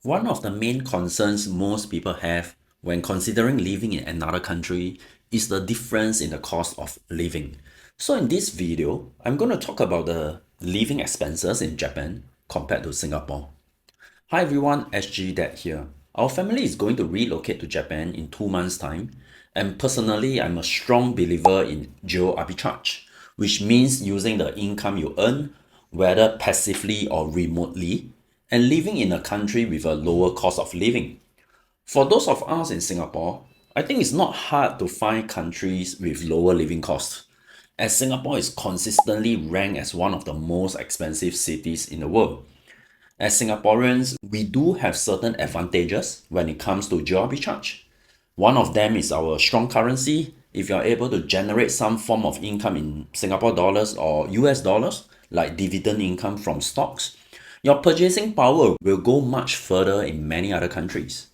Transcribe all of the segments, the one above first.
One of the main concerns most people have when considering living in another country is the difference in the cost of living. So in this video, I'm going to talk about the living expenses in Japan compared to Singapore. Hi everyone, SG Dad here. Our family is going to relocate to Japan in 2 months' time, and personally, I'm a strong believer in GeoArbitrage, which means using the income you earn, whether passively or remotely, and living in a country with a lower cost of living. For those of us in Singapore, I think it's not hard to find countries with lower living costs, as Singapore is consistently ranked as one of the most expensive cities in the world. As Singaporeans, we do have certain advantages when it comes to GeoArbitrage. One of them is our strong currency. If you're able to generate some form of income in Singapore dollars or US dollars, like dividend income from stocks, your purchasing power will go much further in many other countries.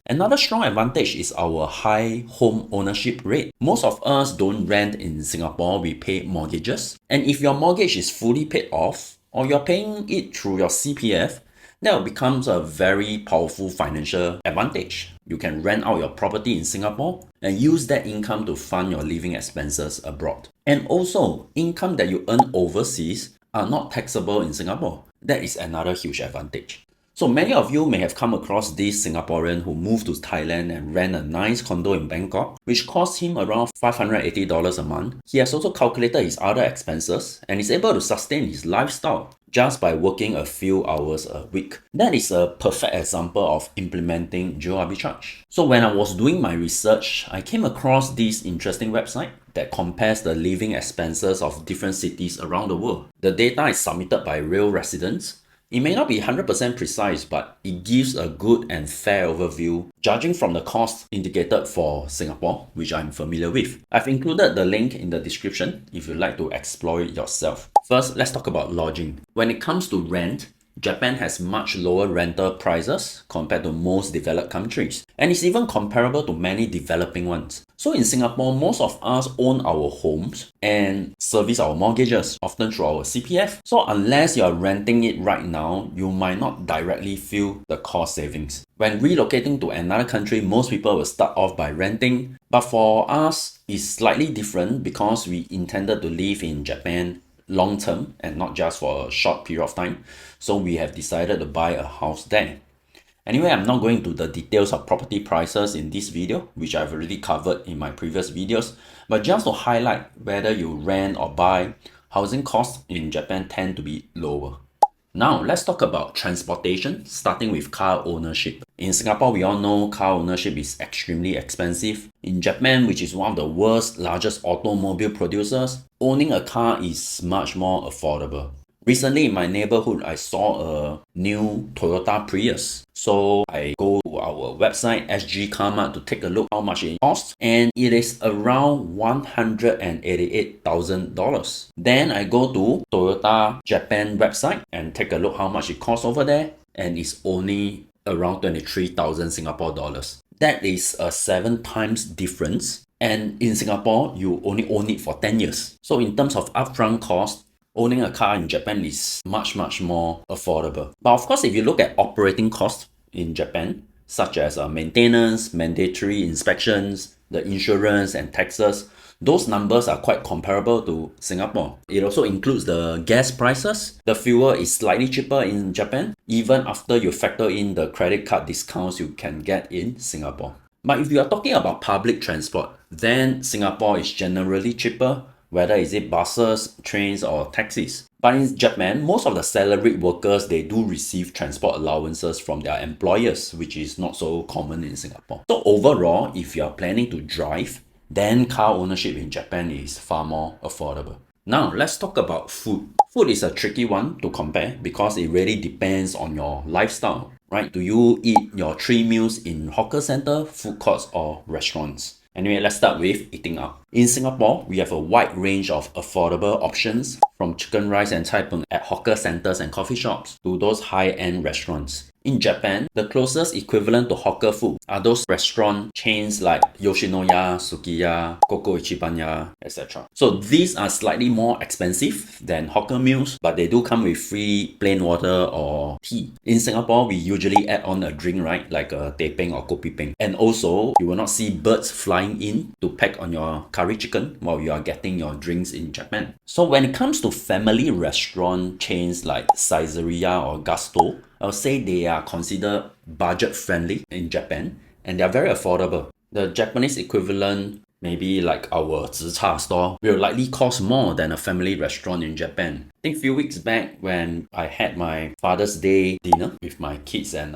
Another strong advantage is our high home ownership rate. Most of us don't rent in Singapore, we pay mortgages. And if your mortgage is fully paid off, or you're paying it through your CPF, that becomes a very powerful financial advantage. You can rent out your property in Singapore and use that income to fund your living expenses abroad. And also, income that you earn overseas are not taxable in Singapore. That is another huge advantage. So many of you may have come across this Singaporean who moved to Thailand and rent a nice condo in Bangkok, which cost him around $580 a month. He has also calculated his other expenses and is able to sustain his lifestyle just by working a few hours a week. That is a perfect example of implementing GeoArbitrage. So when I was doing my research, I came across this interesting website that compares the living expenses of different cities around the world. The data is submitted by real residents. It may not be 100% precise, but it gives a good and fair overview, judging from the cost indicated for Singapore, which I'm familiar with. I've included the link in the description if you'd like to explore it yourself. First, let's talk about lodging. When it comes to rent, Japan has much lower rental prices compared to most developed countries, and it's even comparable to many developing ones. So in Singapore, most of us own our homes and service our mortgages, often through our CPF. So unless you're renting it right now, you might not directly feel the cost savings. When relocating to another country, most people will start off by renting, but for us, it's slightly different because we intended to live in Japan long term and not just for a short period of time. So we have decided to buy a house there. Anyway, I'm not going into the details of property prices in this video, which I've already covered in my previous videos, but just to highlight whether you rent or buy, housing costs in Japan tend to be lower. Now, let's talk about transportation, starting with car ownership. In Singapore, we all know car ownership is extremely expensive. In Japan, which is one of the world's largest automobile producers, owning a car is much more affordable. Recently in my neighborhood, I saw a new Toyota Prius. So I go to our website, SG Carmart, to take a look how much it costs. And it is around $188,000. Then I go to Toyota Japan website and take a look how much it costs over there. And it's only around 23,000 Singapore dollars. That is a 7 times difference. And in Singapore, you only own it for 10 years. So in terms of upfront cost, owning a car in Japan is much more affordable. But of course, if you look at operating costs in Japan, such as maintenance, mandatory inspections, the insurance and taxes, those numbers are quite comparable to Singapore. It also includes the gas prices. The fuel is slightly cheaper in Japan, even after you factor in the credit card discounts you can get in Singapore. But if you are talking about public transport, then Singapore is generally cheaper, whether is it buses, trains or taxis. But in Japan, most of the salaried workers, they do receive transport allowances from their employers, which is not so common in Singapore. So overall, if you are planning to drive, then car ownership in Japan is far more affordable. Now, let's talk about food. Food is a tricky one to compare because it really depends on your lifestyle, right? Do you eat your 3 meals in hawker center, food courts or restaurants? Anyway, let's start with eating out. In Singapore, we have a wide range of affordable options from chicken rice and cai png at hawker centers and coffee shops to those high-end restaurants. In Japan, the closest equivalent to hawker food are those restaurant chains like Yoshinoya, Sukiya, Koko Ichibanya, etc. So these are slightly more expensive than hawker meals, but they do come with free plain water or tea. In Singapore, we usually add on a drink, right, like a teh peng or kopi peng. And also, you will not see birds flying in to peck on your curry chicken while you are getting your drinks in Japan. So when it comes to family restaurant chains like Saizeriya or Gusto, I'll say they are considered budget friendly in Japan and they are very affordable. The Japanese equivalent, maybe like our zi cha store, will likely cost more than a family restaurant in Japan. I think a few weeks back when I had my Father's Day dinner with my kids and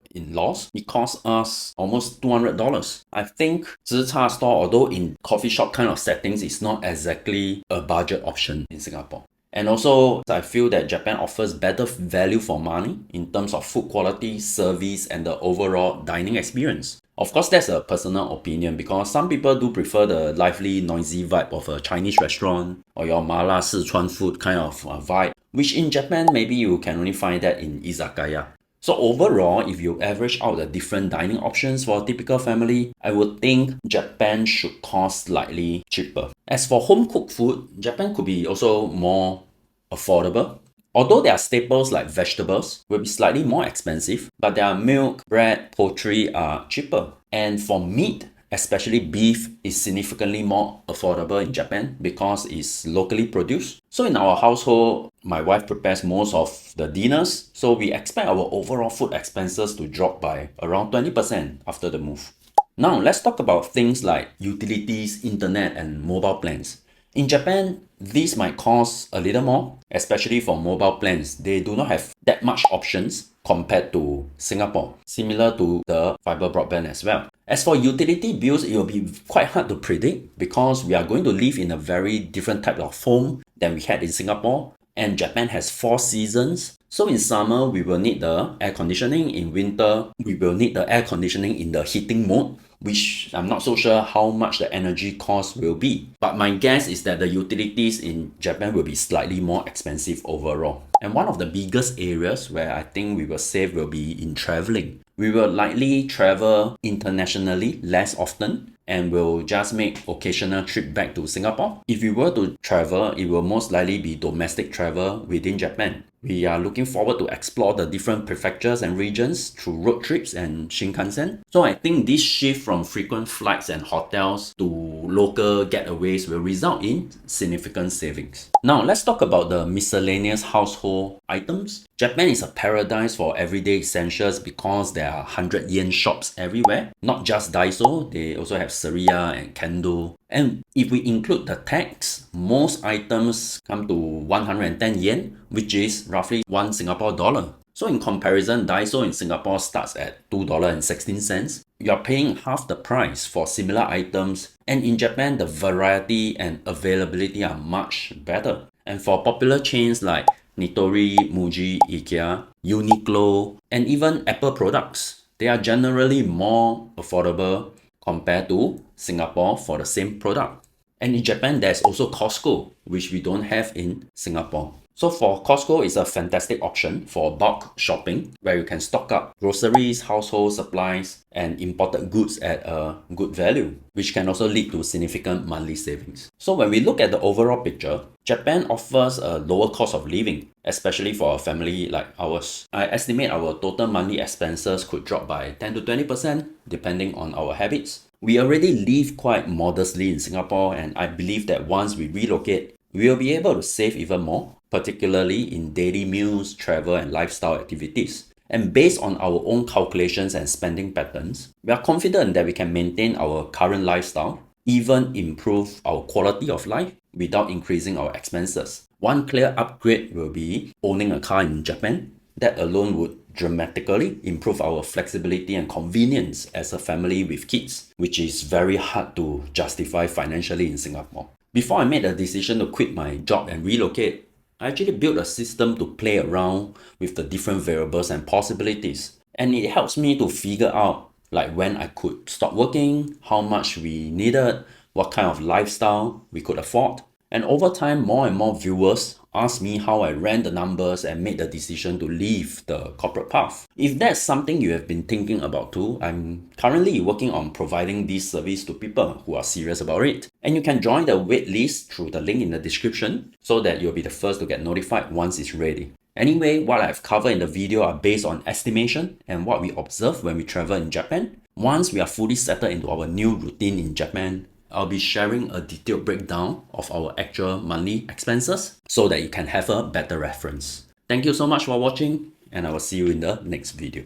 in-laws, it cost us almost $200. I think zi cha store, although in coffee shop kind of settings, is not exactly a budget option in Singapore. And also, I feel that Japan offers better value for money in terms of food quality, service, and the overall dining experience. Of course, that's a personal opinion because some people do prefer the lively, noisy vibe of a Chinese restaurant or your mala Sichuan food kind of vibe, which in Japan, maybe you can only find that in izakaya. So overall, if you average out the different dining options for a typical family, I would think Japan should cost slightly cheaper. As for home-cooked food, Japan could be also more affordable. Although their staples like vegetables will be slightly more expensive, but their milk, bread, poultry are cheaper. And for meat, especially beef, is significantly more affordable in Japan because it's locally produced. So in our household, my wife prepares most of the dinners, so we expect our overall food expenses to drop by around 20% after the move. Now let's talk about things like utilities, internet, and mobile plans. In Japan, these might cost a little more, especially for mobile plans. They do not have that much options compared to Singapore, similar to the fiber broadband as well. As for utility bills, it will be quite hard to predict because we are going to live in a very different type of home than we had in Singapore. And Japan has 4 seasons. So in summer, we will need the air conditioning. In winter, we will need the air conditioning in the heating mode, which I'm not so sure how much the energy cost will be. But my guess is that the utilities in Japan will be slightly more expensive overall. And one of the biggest areas where I think we will save will be in traveling. We will likely travel internationally less often and will just make occasional trip back to Singapore. If we were to travel, it will most likely be domestic travel within Japan. We are looking forward to explore the different prefectures and regions through road trips and Shinkansen. So I think this shift from frequent flights and hotels to local getaways will result in significant savings. Now let's talk about the miscellaneous household items. Japan is a paradise for everyday essentials because there are 100 yen shops everywhere. Not just Daiso, they also have Sariya and Kendo. And if we include the tax, most items come to 110 yen, which is roughly 1 Singapore dollar. So in comparison, Daiso in Singapore starts at $2.16. You are paying half the price for similar items, and in Japan, the variety and availability are much better. And for popular chains like Nitori, Muji, IKEA, Uniqlo, and even Apple products, they are generally more affordable compared to Singapore for the same product. And in Japan, there's also Costco, which we don't have in Singapore. So for Costco, it's a fantastic option for bulk shopping where you can stock up groceries, household supplies, and imported goods at a good value, which can also lead to significant monthly savings. So when we look at the overall picture, Japan offers a lower cost of living, especially for a family like ours. I estimate our total monthly expenses could drop by 10 to 20% depending on our habits. We already live quite modestly in Singapore, and I believe that once we relocate, we will be able to save even more, particularly in daily meals, travel, and lifestyle activities. And based on our own calculations and spending patterns, we are confident that we can maintain our current lifestyle, even improve our quality of life without increasing our expenses. One clear upgrade will be owning a car in Japan. That alone would dramatically improve our flexibility and convenience as a family with kids, which is very hard to justify financially in Singapore. Before I made the decision to quit my job and relocate, I actually built a system to play around with the different variables and possibilities. And it helps me to figure out like when I could stop working, how much we needed, what kind of lifestyle we could afford. And over time, more and more viewers ask me how I ran the numbers and made the decision to leave the corporate path. If that's something you have been thinking about too, I'm currently working on providing this service to people who are serious about it. And you can join the wait list through the link in the description so that you'll be the first to get notified once it's ready. Anyway, what I've covered in the video are based on estimation and what we observe when we travel in Japan. Once we are fully settled into our new routine in Japan, I'll be sharing a detailed breakdown of our actual monthly expenses so that you can have a better reference. Thank you so much for watching, and I will see you in the next video.